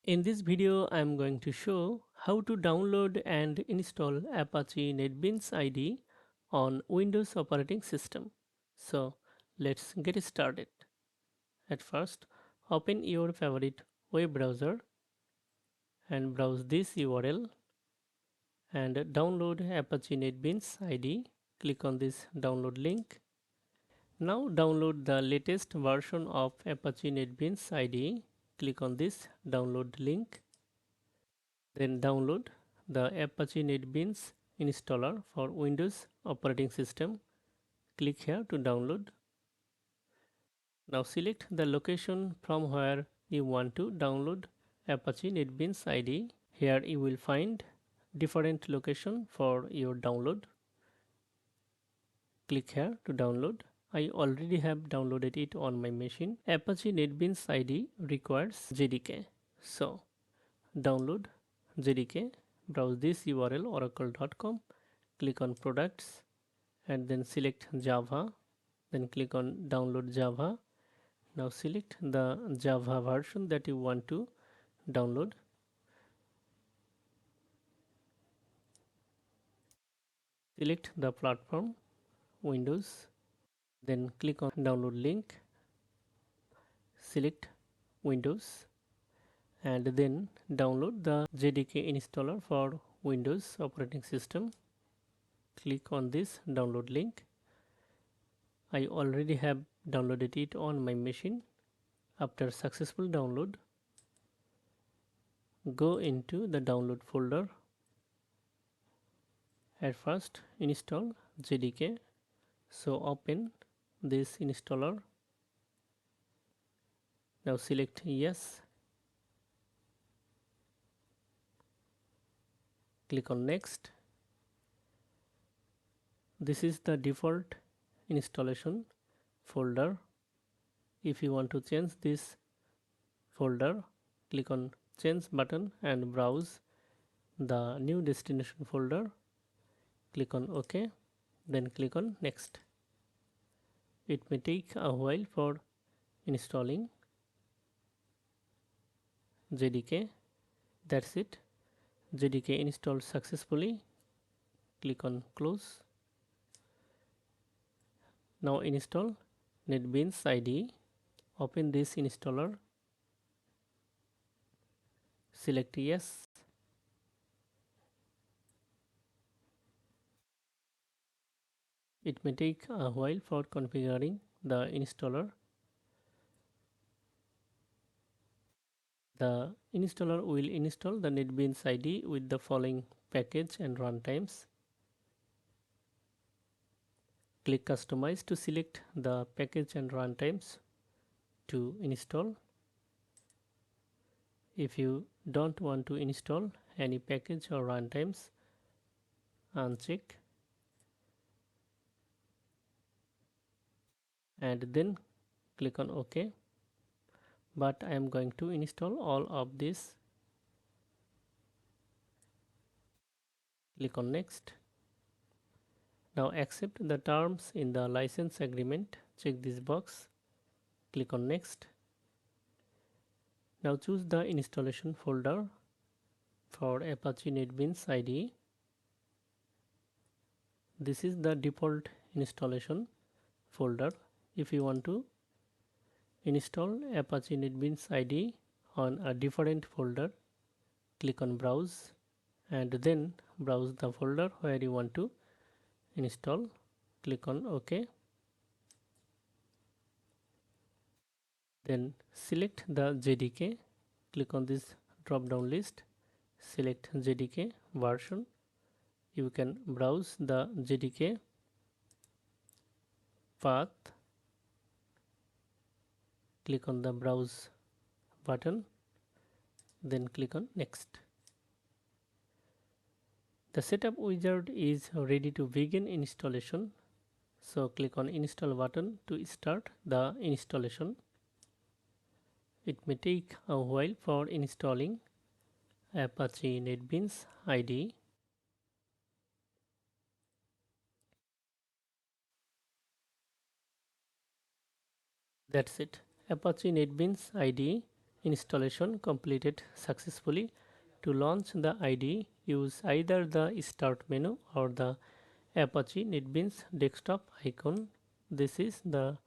In this video, I am going to show how to download and install Apache NetBeans IDE on Windows operating system. So let's get started. At first, open your favorite web browser and browse this URL and download Apache NetBeans IDE. Click on this download link. Now download the latest version of Apache NetBeans IDE. Click on this download link. Then download the Apache NetBeans installer for Windows operating system. Click here to download. Now select the location from where you want to download Apache NetBeans IDE. Here you will find different location for your download. Click here to download. I already have downloaded it on my machine. Apache NetBeans IDE requires JDK. So download JDK. Browse this URL oracle.com. Click on products and then select Java. Then click on download Java. Now select the Java version that you want to download. Select the platform Windows. Then click on download link. Select Windows and then download the JDK installer for Windows operating system. Click on this download link. I already have downloaded it on my machine. After successful download, go into the download folder. At first install JDK. So open this installer. Now select yes. Click on next. This is the default installation folder. If you want to change this folder, click on change button and browse the new destination folder. Click on OK, then click on next. It may take a while for installing JDK. That's it. JDK installed successfully. Click on close. Now install NetBeans IDE. Open this installer. Select yes. It may take a while for configuring the installer. The installer will install the NetBeans IDE with the following package and runtimes. Click Customize to select the package and runtimes to install. If you don't want to install any package or runtimes, uncheck and then click on OK. But I am going to install all of this. Click on next. Now accept the terms in the license agreement. Check this box. Click on next. Now choose the installation folder for Apache NetBeans IDE. This is the default installation folder. If you want to install Apache NetBeans IDE on a different folder, click on browse and then browse the folder where you want to install. Click on OK. Then select the JDK. Click on this drop down list. Select JDK version. You can browse the JDK path. Click on the browse button. Then click on next. The setup wizard is ready to begin installation. So click on install button to start the installation. It may take a while for installing Apache NetBeans IDE. That's it. Apache NetBeans IDE Installation completed successfully. To launch the IDE, use either the Start menu or the Apache NetBeans desktop icon. This is the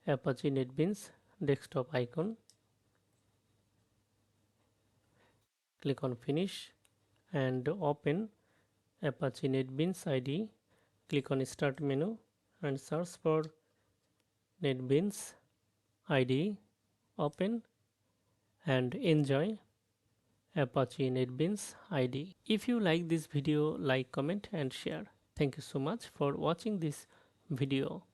Apache NetBeans desktop icon. Click on Finish and open Apache NetBeans IDE. Click on Start menu and search for NetBeans IDE. Open and enjoy Apache NetBeans IDE. If you like this video, like, comment and share. Thank you so much for watching this video.